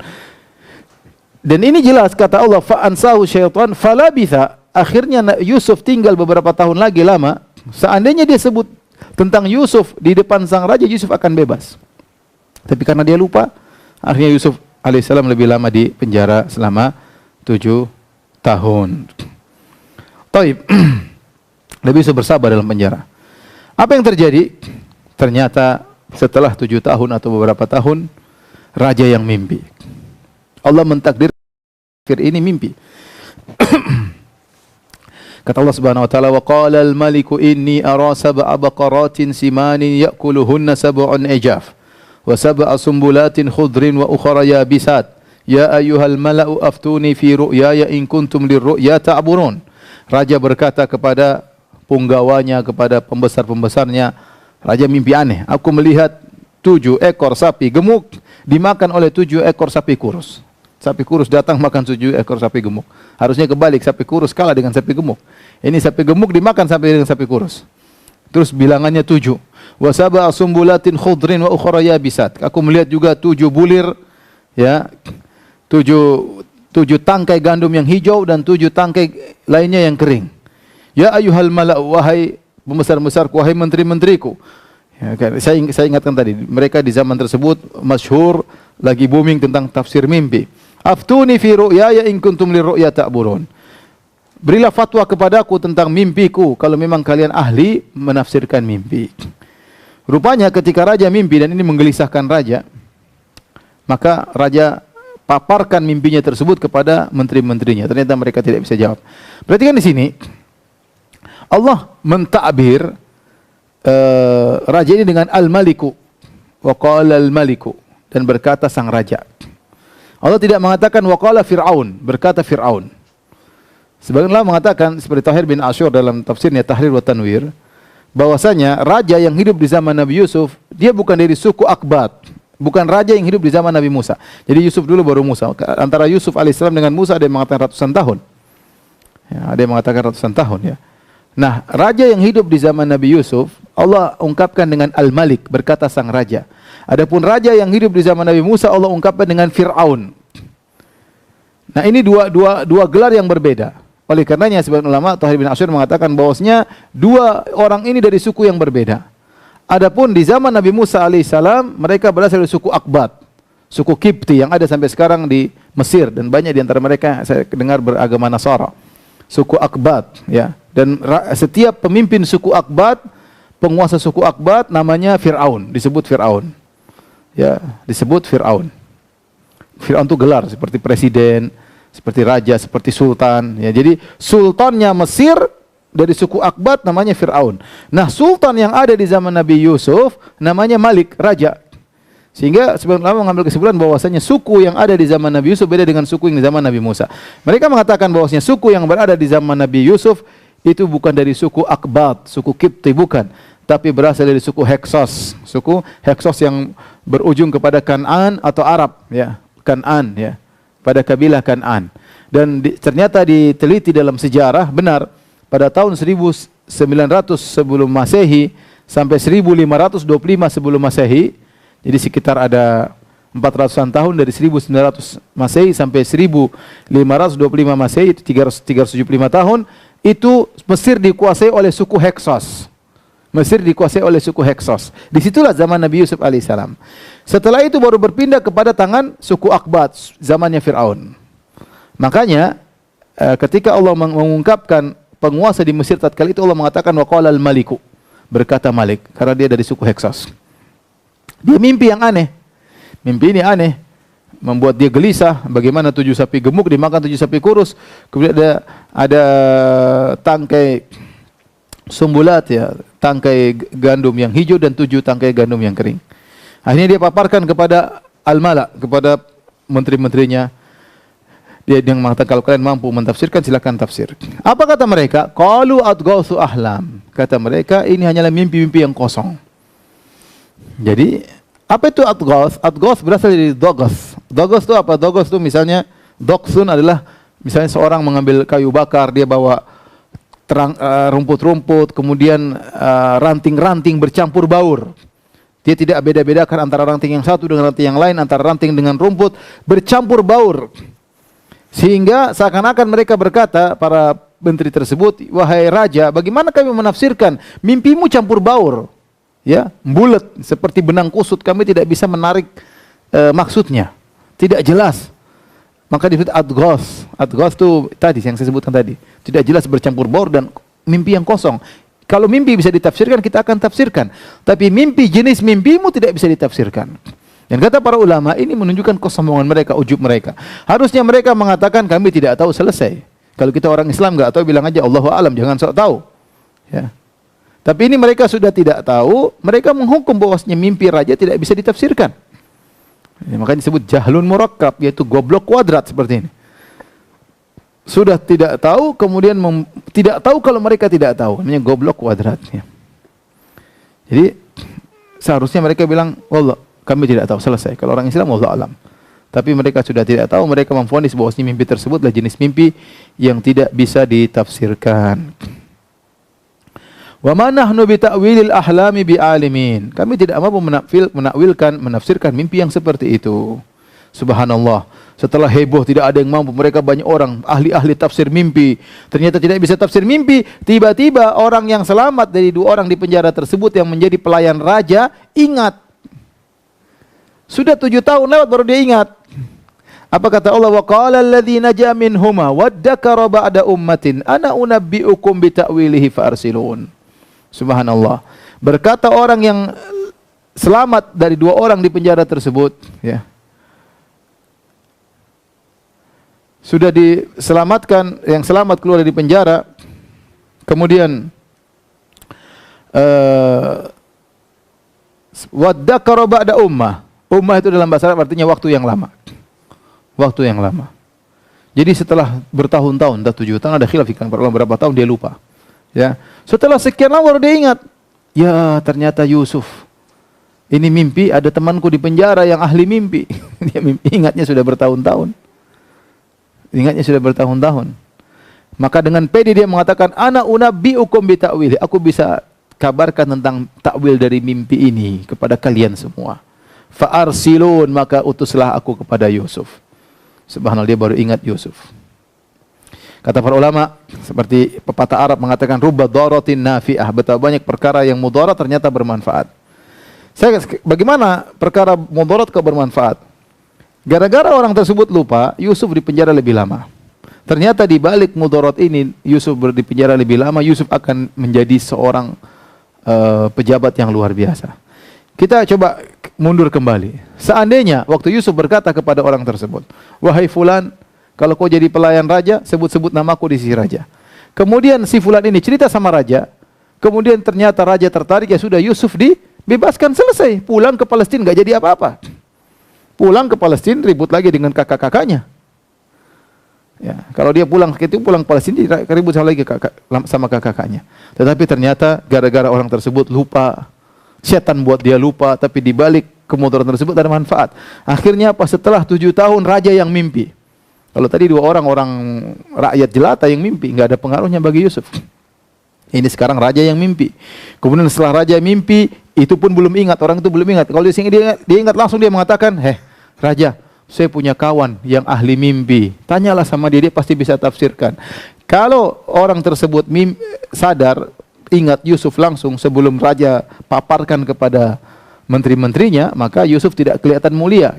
A: Dan ini jelas kata Allah, fa ansahu syaitan falabitha. Akhirnya Yusuf tinggal beberapa tahun lagi lama. Seandainya dia sebut tentang Yusuf di depan sang raja, Yusuf akan bebas. Tapi karena dia lupa, akhirnya Yusuf alaihissalam lebih lama di penjara selama 7 tahun. Taib. Nabi Yusuf bersabar dalam penjara. Apa yang terjadi? Ternyata setelah 7 tahun atau beberapa tahun, raja yang mimpi. Allah mentakdir ini mimpi. Kata Allah Subhanahu wa taala, wa qala al-maliku inni ara sab'a baqaratin simanin ya'kuluhunna sab'un ijaf wa sab'a sumbulatin khudrin wa ukhra yabisat ya ayyuhal mala'u aftuni fi ru'yaya in kuntum lirru'ya ta'burun. Raja berkata kepada punggawanya, kepada pembesar-pembesarnya, raja mimpi aneh, aku melihat 7 ekor sapi gemuk dimakan oleh 7 ekor sapi kurus. Sapi kurus datang makan 7 ekor sapi gemuk. Harusnya kebalik, sapi kurus kalah dengan sapi gemuk. Ini sapi gemuk dimakan sampai dengan sapi kurus. Terus bilangannya 7. Wa sab'a sumbulatin khudrin wa ukhra yabisat. Aku melihat juga 7 bulir, ya. 7 tangkai gandum yang hijau dan 7 tangkai lainnya yang kering. Ya ayyuhal mala'u, wahai pembesar-besarku, wahai menteri-menteriku. Ya, kan? Saya ingatkan tadi, mereka di zaman tersebut masyhur lagi booming tentang tafsir mimpi. Aftuni fi ru'yaya in kuntum lirru'ya ta'burun. Berilah fatwa kepadaku tentang mimpiku kalau memang kalian ahli menafsirkan mimpi. Rupanya ketika raja mimpi, dan ini menggelisahkan raja, maka raja paparkan mimpinya tersebut kepada menteri-menterinya. Ternyata mereka tidak bisa jawab. Perhatikan di sini, Allah mentakbir raja ini dengan al-maliku, wa qala al-maliku, dan berkata sang raja. Allah tidak mengatakan wa qala Fir'aun, berkata Fir'aun. Sebagian ulama mengatakan seperti Tahir bin Asyur dalam tafsirnya Tahrir wa Tanwir, bahwasanya raja yang hidup di zaman Nabi Yusuf, dia bukan dari suku Akbat, bukan raja yang hidup di zaman Nabi Musa. Jadi Yusuf dulu baru Musa. Antara Yusuf alaihissalam dengan Musa ada yang mengatakan ratusan tahun. Ya, ada yang mengatakan ratusan tahun, ya. Nah, raja yang hidup di zaman Nabi Yusuf, Allah ungkapkan dengan Al-Malik, berkata sang raja. Adapun raja yang hidup di zaman Nabi Musa, Allah ungkapkan dengan Fir'aun. Nah, ini dua gelar yang berbeda. Oleh karenanya sebagian ulama, Tahir bin Asyur mengatakan bahwasanya 2 orang ini dari suku yang berbeda. Adapun di zaman Nabi Musa alaihissalam, mereka berasal dari suku Akbat, suku Kipti yang ada sampai sekarang di Mesir, dan banyak di antara mereka saya dengar beragama Nasara. Suku Akbat, ya. Dan setiap pemimpin suku Akbat, penguasa suku Akbat namanya Fir'aun, disebut Fir'aun. Ya, disebut Fir'aun. Fir'aun itu gelar seperti presiden, seperti raja, seperti sultan, ya. Jadi sultannya Mesir dari suku Akbat namanya Fir'aun. Nah, sultan yang ada di zaman Nabi Yusuf namanya Malik, raja. Sehingga sebagian ulama mengambil kesimpulan bahwasanya suku yang ada di zaman Nabi Yusuf beda dengan suku yang di zaman Nabi Musa. Mereka mengatakan bahwasanya suku yang berada di zaman Nabi Yusuf itu bukan dari suku Akbat, suku Kipti, bukan, tapi berasal dari suku Heksos. Suku Heksos yang berujung kepada Kan'an atau Arab, ya. Kan'an, ya. Pada kabilah Kan'an. Dan ternyata diteliti dalam sejarah, benar, pada tahun 1900 sebelum Masehi sampai 1525 sebelum Masehi, jadi sekitar ada 400-an tahun dari 1900 Masehi sampai 1525 Masehi, 375 tahun, itu Mesir dikuasai oleh suku Heksos. Mesir dikuasai oleh suku Heksos. Disitulah zaman Nabi Yusuf alaihissalam. Setelah itu baru berpindah kepada tangan suku Akbat, zamannya Fir'aun. Makanya ketika Allah mengungkapkan penguasa di Mesir tatkala itu, Allah mengatakan wa qala al-maliku, berkata Malik, karena dia dari suku Heksos. Dia mimpi yang aneh. Mimpi ini aneh, membuat dia gelisah. Bagaimana 7 sapi gemuk dimakan 7 sapi kurus. Kemudian ada tangkai sumbulat, ya, tangkai gandum yang hijau dan 7 tangkai gandum yang kering. Akhirnya dia paparkan kepada Al-Mala, kepada menteri-menterinya. Dia yang mengatakan kalau kalian mampu mentafsirkan silakan tafsir. Apa kata mereka? Qalu adghautsu ahlam. Kata mereka ini hanyalah mimpi-mimpi yang kosong. Jadi apa itu adghauts? Adghauts berasal dari doghos. Doghos itu apa? Doghos itu misalnya doksun adalah misalnya seorang mengambil kayu bakar, dia bawa rumput-rumput, kemudian ranting-ranting bercampur baur. Dia tidak beda-bedakan antara ranting yang satu dengan ranting yang lain, antara ranting dengan rumput, bercampur baur. Sehingga seakan-akan mereka berkata, para menteri tersebut, wahai raja, bagaimana kami menafsirkan mimpimu campur baur? Ya, bulat seperti benang kusut, kami tidak bisa menarik maksudnya. Tidak jelas. Maka disebut adghos. Adghos itu tadi yang saya sebutkan tadi. Tidak jelas, bercampur baur dan mimpi yang kosong. Kalau mimpi bisa ditafsirkan, kita akan tafsirkan. Tapi mimpi, jenis mimpimu tidak bisa ditafsirkan. Dan kata para ulama, ini menunjukkan kesombongan mereka, ujub mereka. Harusnya mereka mengatakan kami tidak tahu, selesai. Kalau kita orang Islam enggak tahu, bilang aja Allahu a'lam, jangan sok tahu. Ya. Tapi ini mereka sudah tidak tahu, mereka menghukum bahwasanya mimpi raja tidak bisa ditafsirkan. Ya, makanya disebut jahlun murakkab, yaitu goblok kuadrat seperti ini. Sudah tidak tahu, kemudian tidak tahu kalau mereka tidak tahu, namanya goblok kuadratnya. Jadi seharusnya mereka bilang, wallah, kami tidak tahu, selesai. Kalau orang Islam, wallah alam. Tapi mereka sudah tidak tahu, mereka memvonis bahwasanya mimpi tersebut adalah jenis mimpi yang tidak bisa ditafsirkan. Wa ma nahnu bi ta'wilil ahlami bi'alimin. Kami tidak mampu menafsirkan mimpi yang seperti itu. Subhanallah. Setelah heboh tidak ada yang mampu, mereka banyak orang ahli-ahli tafsir mimpi. Ternyata tidak bisa tafsir mimpi. Tiba-tiba orang yang selamat dari 2 orang di penjara tersebut yang menjadi pelayan raja ingat. Sudah 7 tahun lewat baru dia ingat. Apa kata Allah? Wa qala alladzi naja minhuma waddakara ba'da ummatin ana unabbiukum bi ta'wilihi fa'arsilun. Subhanallah. Berkata orang yang selamat dari 2 orang di penjara tersebut, ya. Sudah diselamatkan, yang selamat keluar dari penjara. Kemudian waddakara ba'da ummah. Ummah itu dalam bahasa Arab artinya waktu yang lama. Waktu yang lama. Jadi setelah bertahun-tahun, dah 7 tahun, ada khilaf ikan berapa tahun dia lupa. Ya. Setelah sekian lama baru dia ingat. Ya, ternyata Yusuf. Ini mimpi, ada temanku di penjara yang ahli mimpi. Dia ingatnya sudah bertahun-tahun. Ingatnya sudah bertahun-tahun. Maka dengan pede dia mengatakan, ana unabbiukum bi ta'wili. Aku bisa kabarkan tentang takwil dari mimpi ini kepada kalian semua. Fa arsilun, maka utuslah aku kepada Yusuf. Subhanallah, dia baru ingat Yusuf. Kata para ulama, seperti pepatah Arab mengatakan rubba daratin nafi'ah, betapa banyak perkara yang mudarat ternyata bermanfaat. Bagaimana perkara mudarat kok bermanfaat? Gara-gara orang tersebut lupa, Yusuf di penjara lebih lama. Ternyata di balik mudarat ini, Yusuf di penjara lebih lama, Yusuf akan menjadi seorang pejabat yang luar biasa. Kita coba mundur kembali. Seandainya waktu Yusuf berkata kepada orang tersebut, wahai fulan, kalau kau jadi pelayan raja, sebut-sebut namaku di sisi raja. Kemudian si fulan ini cerita sama raja, kemudian ternyata raja tertarik, ya sudah Yusuf dibebaskan, selesai. Pulang ke Palestina enggak jadi apa-apa. Pulang ke Palestina ribut lagi dengan kakak-kakaknya. Ya, kalau dia pulang ke Palestina ribut sama kakak-kakaknya. Tetapi ternyata gara-gara orang tersebut lupa, setan buat dia lupa, tapi di balik kemudaratan tersebut ada manfaat. Akhirnya apa? Setelah 7 tahun raja yang mimpi. Kalau tadi 2 orang rakyat jelata yang mimpi, enggak ada pengaruhnya bagi Yusuf. Ini sekarang raja yang mimpi. Kemudian setelah raja mimpi, itu pun belum ingat, orang itu belum ingat. Kalau dia ingat langsung dia mengatakan, raja, saya punya kawan yang ahli mimpi. Tanyalah sama dia pasti bisa tafsirkan. Kalau orang tersebut sadar, ingat Yusuf langsung sebelum raja paparkan kepada menteri-menterinya, maka Yusuf tidak kelihatan mulia.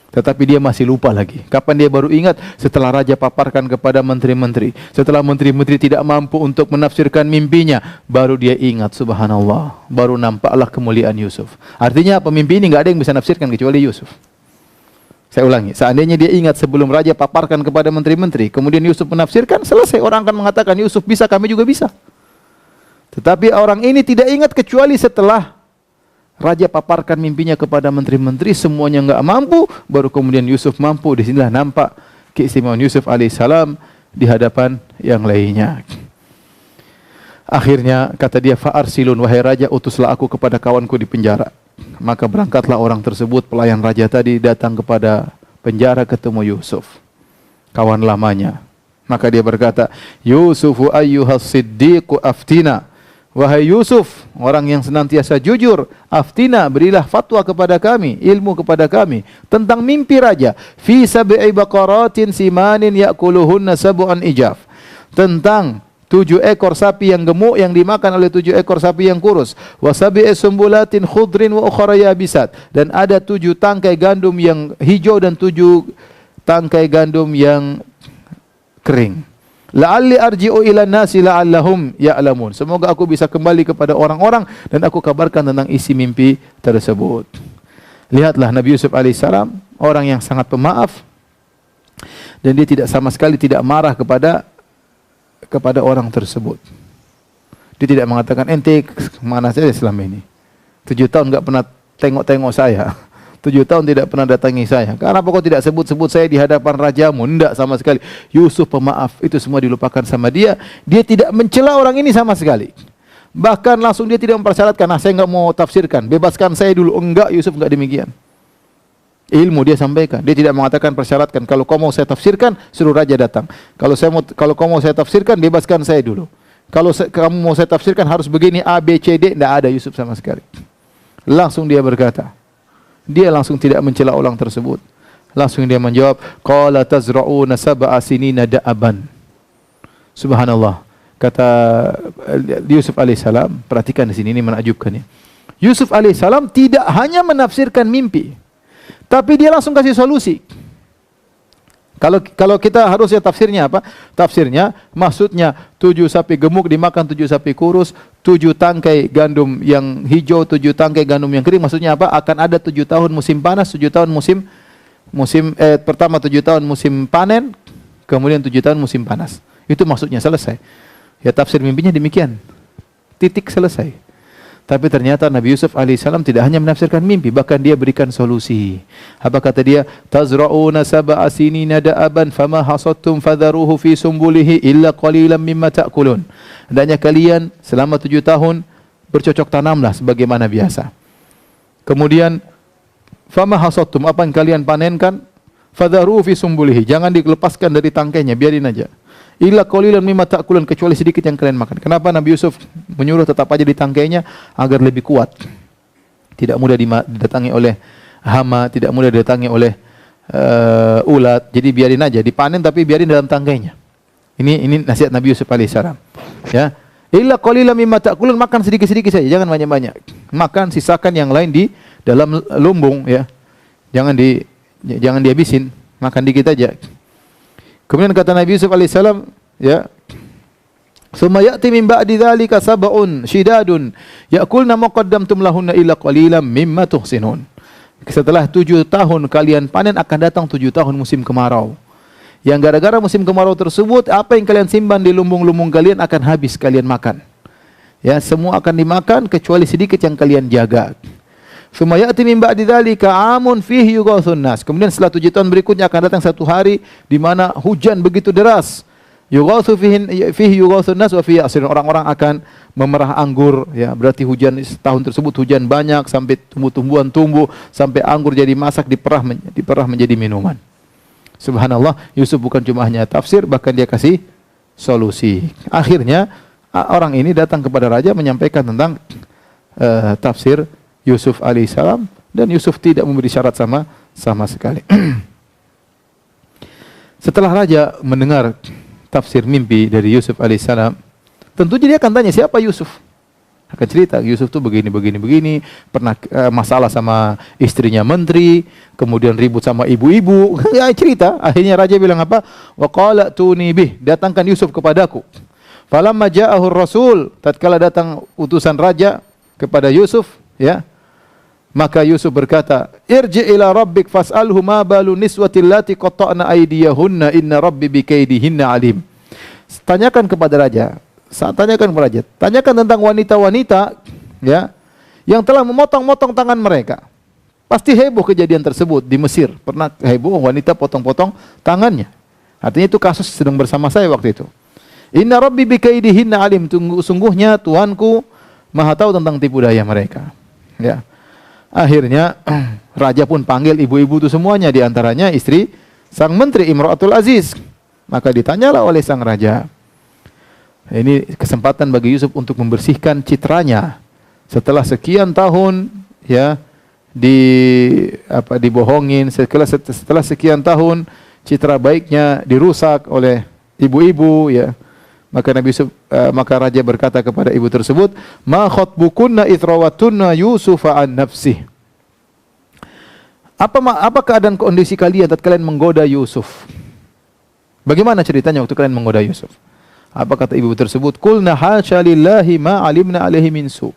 A: Tetapi dia masih lupa lagi. Kapan dia baru ingat? Setelah raja paparkan kepada menteri-menteri. Setelah menteri-menteri tidak mampu untuk menafsirkan mimpinya, baru dia ingat, subhanallah. Baru nampaklah kemuliaan Yusuf. Artinya pemimpi ini enggak ada yang bisa nafsirkan kecuali Yusuf. Saya ulangi, seandainya dia ingat sebelum raja paparkan kepada menteri-menteri, kemudian Yusuf menafsirkan, selesai. Orang akan mengatakan, Yusuf bisa, kami juga bisa. Tetapi orang ini tidak ingat kecuali setelah raja paparkan mimpinya kepada menteri-menteri, semuanya enggak mampu, baru kemudian Yusuf mampu. Di sinilah nampak keistimewaan Yusuf alaihissalam di hadapan yang lainnya. Akhirnya kata dia, fa arsilun, wahai raja, utuslah aku kepada kawanku di penjara. Maka berangkatlah orang tersebut, pelayan raja tadi, datang kepada penjara ketemu Yusuf, kawan lamanya. Maka dia berkata, Yusufu ayyuhas siddiqu aftina. Wahai Yusuf, orang yang senantiasa jujur, aftina, berilah fatwa kepada kami, ilmu kepada kami tentang mimpi raja. Fi sab'i baqaratin simanin ya'kuluhunna sab'an ijaf. Tentang 7 ekor sapi yang gemuk yang dimakan oleh 7 ekor sapi yang kurus. Wa sab'i sumbulatin khudrin wa ukhra yabisat. Dan ada 7 tangkai gandum yang hijau dan 7 tangkai gandum yang kering. La'alli arji'u ila nasi la'allahum ya'lamun. Semoga aku bisa kembali kepada orang-orang dan aku kabarkan tentang isi mimpi tersebut. Lihatlah Nabi Yusuf alaihissalam, orang yang sangat pemaaf, dan dia tidak sama sekali tidak marah kepada orang tersebut. Dia tidak mengatakan, ente mana saja selama ini, 7 tahun enggak pernah tengok-tengok saya, 7 tahun tidak pernah datangi saya. Kenapa kau tidak sebut-sebut saya di hadapan rajamu? Tidak sama sekali. Yusuf pemaaf, itu semua dilupakan sama dia. Dia tidak mencela orang ini sama sekali. Bahkan langsung dia tidak mempersyaratkan, saya enggak mau tafsirkan, bebaskan saya dulu. Enggak, Yusuf enggak demikian. Ilmu dia sampaikan. Dia tidak mengatakan persyaratkan, kalau kau mau saya tafsirkan, suruh raja datang. Kalau kau mau saya tafsirkan, bebaskan saya dulu. Kalau kamu mau saya tafsirkan harus begini A, B, C, D. Tidak ada Yusuf sama sekali. Langsung dia berkata. Dia langsung tidak mencela orang tersebut. Langsung dia menjawab, qala tazra'una sab'a sinina da'aban. Subhanallah. Kata Yusuf alaihissalam, perhatikan di sini, ini menakjubkan ya. Yusuf alaihissalam tidak hanya menafsirkan mimpi, tapi dia langsung kasih solusi. Kalau kita harusnya tafsirnya apa? Tafsirnya maksudnya 7 sapi gemuk dimakan 7 sapi kurus, 7 tangkai gandum yang hijau, 7 tangkai gandum yang kering. Maksudnya apa? Akan ada 7 tahun musim panas, 7 tahun pertama 7 tahun musim panen, kemudian 7 tahun musim panas. Itu maksudnya, selesai. Ya, tafsir mimpinya demikian. Titik, selesai. Tapi ternyata Nabi Yusuf alaihissalam tidak hanya menafsirkan mimpi, bahkan dia berikan solusi. Apa kata dia? Tazra'una sab'a sinina da'aban fama hasadtum fadharuhu fi sumbulihi illa qalilan mimma ta'kulun. Hendaknya kalian selama 7 tahun bercocok tanamlah sebagaimana biasa. Kemudian fama hasadtum, apa yang kalian panenkan, fadharuhu fi sumbulihi, jangan dilepaskan dari tangkainya, biarin aja. Illa qalilan mimma ta'kulun, kecuali sedikit yang kalian makan. Kenapa Nabi Yusuf menyuruh tetap aja di tangkainya? Agar lebih kuat. Tidak mudah didatangi oleh hama, tidak mudah didatangi oleh ulat. Jadi biarin aja, dipanen tapi biarin dalam tangkainya. Ini nasihat Nabi Yusuf alaihissalam. Ya. Illa qalilan mimma ta'kulun, makan sedikit-sedikit saja, jangan banyak-banyak. Makan, sisakan yang lain di dalam lumbung ya. Jangan dihabisin, makan dikit aja. Kemudian kata Nabi Yusuf alaihissalam, ya, "Tsumma ya'ti min ba'di dzalika sab'un shidadun ya'kulna ma qaddamtum lahunna illa qalilan mimma tuhsinun." Setelah 7 tahun kalian panen, akan datang 7 tahun musim kemarau. Yang gara-gara musim kemarau tersebut, apa yang kalian simpan di lumbung-lumbung kalian akan habis kalian makan. Ya, semua akan dimakan kecuali sedikit yang kalian jaga. Tsumma ya'ti min ba'di dzalika 'amun fihi yughathun nas. Kemudian setelah 7 tahun berikutnya akan datang satu hari di mana hujan begitu deras. Yughathu fihi yughathun nas wa fihi asrun. Orang-orang akan memerah anggur, ya, berarti hujan tahun tersebut hujan banyak sampai tumbuh-tumbuhan tumbuh, sampai anggur jadi masak, diperah menjadi minuman. Subhanallah, Yusuf bukan cuma hanya tafsir, bahkan dia kasih solusi. Akhirnya orang ini datang kepada raja menyampaikan tentang tafsir Yusuf alaihissalam, dan Yusuf tidak memberi syarat sama sekali. Setelah raja mendengar tafsir mimpi dari Yusuf alaihissalam, tentu dia akan tanya, siapa Yusuf? Akan cerita, Yusuf tuh begini, pernah masalah sama istrinya menteri, kemudian ribut sama ibu-ibu. Ya, cerita. Akhirnya raja bilang apa? Wa qala tuni bih, datangkan Yusuf kepadaku. Falamma ja'ahu rasul, tatkala datang utusan raja kepada Yusuf, ya, maka Yusuf berkata, irji ila rabbik fas'alhu ma balu niswatil lati qatta'na aydiyahunna inna rabbi bikaidihinna alim. Tanyakan kepada raja, tanyakan tentang wanita-wanita, ya, yang telah memotong-motong tangan mereka. Pasti heboh kejadian tersebut di Mesir. Pernah heboh wanita potong-potong tangannya. Artinya itu kasus sedang bersama saya waktu itu. Inna rabbi bikaidihinna alim, sungguhnya Tuhanku Maha tahu tentang tipu daya mereka. Ya. Akhirnya raja pun panggil ibu-ibu itu semuanya, di antaranya istri sang menteri Imratul Aziz. Maka ditanyalah oleh sang raja. Ini kesempatan bagi Yusuf untuk membersihkan citranya setelah sekian tahun, ya, dibohongin, setelah sekian tahun citra baiknya dirusak oleh ibu-ibu, ya. Maka maka raja berkata kepada ibu tersebut, "Ma khatbukunna idrawattunna Yusufa an nafsih." Apa keadaan kondisi kalian tatkala kalian menggoda Yusuf? Bagaimana ceritanya waktu kalian menggoda Yusuf? Apa kata ibu tersebut? "Qulna hasya lillahi ma alimna alaihi min su."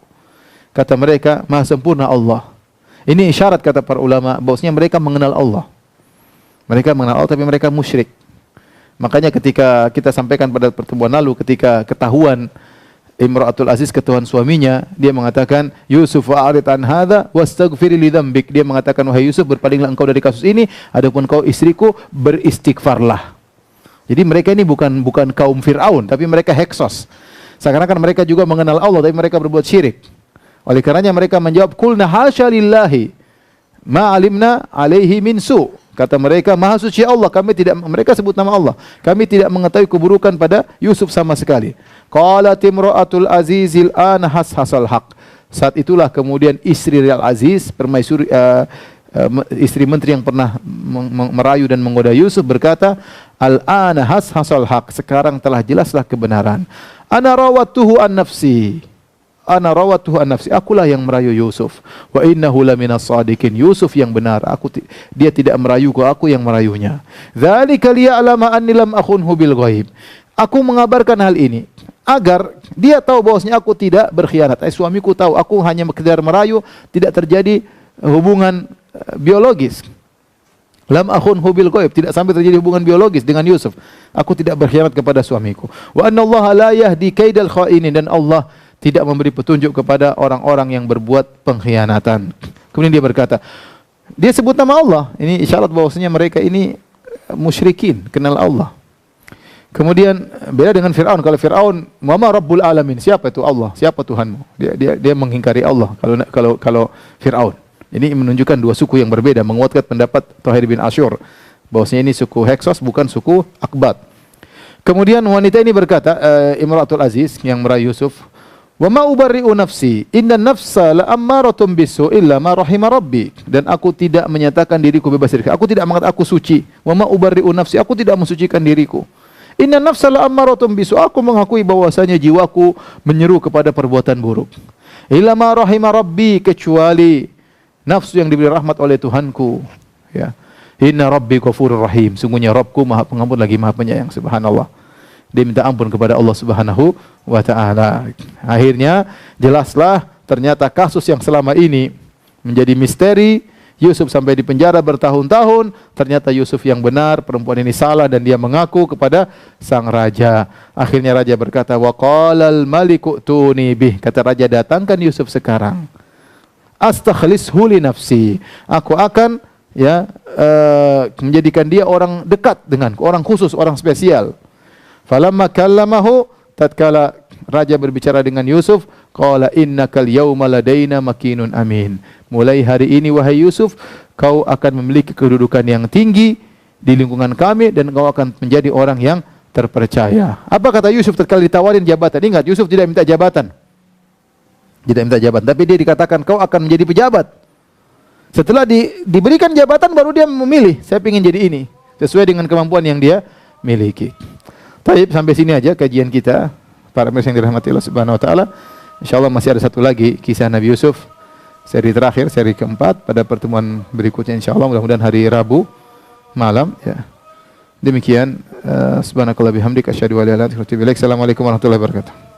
A: Kata mereka, Maha sempurna Allah. Ini isyarat, kata para ulama, bahwasanya mereka mengenal Allah. Mereka mengenal Allah tapi mereka musyrik. Makanya ketika kita sampaikan pada pertemuan lalu, ketika ketahuan Imratul Aziz, ketahuan suaminya, dia mengatakan, Yusuf wa'arid an hadha wastaghfir li dzambik. Dia mengatakan, wahai Yusuf, berpalinglah engkau dari kasus ini, adapun kau istriku, beristighfarlah. Jadi mereka ini bukan kaum Fir'aun, tapi mereka Heksos. Seakan-akan mereka juga mengenal Allah, tapi mereka berbuat syirik. Oleh karenanya mereka menjawab, qulna hasya lillahi ma alimna alaihi min su. Kata mereka, Maha suci Allah, mereka sebut nama Allah. Kami tidak mengetahui keburukan pada Yusuf sama sekali. Qalat imra'atul azizil ana hashasal haq. Saat itulah kemudian istri Al-Aziz, permaisuri istri menteri yang pernah merayu dan menggoda Yusuf berkata, Al-ana hashasal haq. Sekarang telah jelaslah kebenaran. Ana rawatuhu an nafsi. Akulah yang merayu Yusuf. Wa innahu laminas shadiqin. Yusuf yang benar. Dia tidak merayuku, aku yang merayunya. Dzalika liya'lama anni lam akhunhu bil ghaib. Aku mengabarkan hal ini agar dia tahu bahwasanya aku tidak berkhianat. Suamiku tahu aku hanya sekedar merayu, tidak terjadi hubungan biologis. Lam akhunhu bil ghaib, tidak sampai terjadi hubungan biologis dengan Yusuf. Aku tidak berkhianat kepada suamiku. Wa annallaha la yahdi kaidal khainin, dan Allah tidak memberi petunjuk kepada orang-orang yang berbuat pengkhianatan. Kemudian dia berkata, dia sebut nama Allah. Ini isyarat bahwasanya mereka ini musyrikin, kenal Allah. Kemudian beda dengan Fir'aun. Kalau Fir'aun, "Mama Rabbul Alamin?" Siapa itu Allah? Siapa Tuhanmu? Dia mengingkari Allah. Kalau Fir'aun. Ini menunjukkan dua suku yang berbeda, menguatkan pendapat Thahir bin Asyur bahwasanya ini suku Heksos, bukan suku Akbat. Kemudian wanita ini berkata, Imratul Aziz yang merayu Yusuf, wa ma ubarri'u nafsi inna nafsa la ammaratun bisu illa ma rahima rabbi, dan aku tidak menyatakan diriku bebas dari aku tidak mengatakan aku suci. Wa ma ubarri'u nafsi, aku tidak mensucikan diriku. Inna nafsa la ammaratun bisu, aku mengakui bahwasanya jiwaku menyeru kepada perbuatan buruk. Illa ma rahima rabbi, kecuali nafsu yang diberi rahmat oleh Tuhanku. Ya. Inna rabbi ghafurur rahim, sungguhnya Rabbku Maha Pengampun lagi Maha Penyayang. Subhanallah. Dia minta ampun kepada Allah Subhanahu wa ta'ala. Akhirnya jelaslah ternyata kasus yang selama ini menjadi misteri, Yusuf sampai di penjara bertahun-tahun, ternyata Yusuf yang benar, perempuan ini salah dan dia mengaku kepada sang raja. Akhirnya raja berkata, wa qalal maliku tuni bih, kata raja, datangkan Yusuf sekarang. Astakhlishu li nafsi, aku akan menjadikan dia orang dekat denganku, orang khusus, orang spesial. Falamma kallamahu, tatkala raja berbicara dengan Yusuf, qala innakal yawma ladaina makinun amin. Mulai hari ini wahai Yusuf, kau akan memiliki kedudukan yang tinggi di lingkungan kami dan kau akan menjadi orang yang terpercaya. Apa kata Yusuf tatkala ditawarin jabatan? Ingat, Yusuf tidak minta jabatan. Tidak minta jabatan, tapi dia dikatakan kau akan menjadi pejabat. Setelah diberikan jabatan baru dia memilih, saya ingin jadi ini, sesuai dengan kemampuan yang dia miliki. Baik, sampai sini aja kajian kita. Para pemirsa yang dirahmati Allah Subhanahu wa taala. Insyaallah masih ada satu lagi kisah Nabi Yusuf, seri terakhir, seri keempat, pada pertemuan berikutnya insyaallah, mudah-mudahan hari Rabu malam ya. Demikian subhanakallah bihamdika asyhadu an la ilaha illa anta astaghfiruka wa atubu ilaik. Assalamualaikum warahmatullahi wabarakatuh.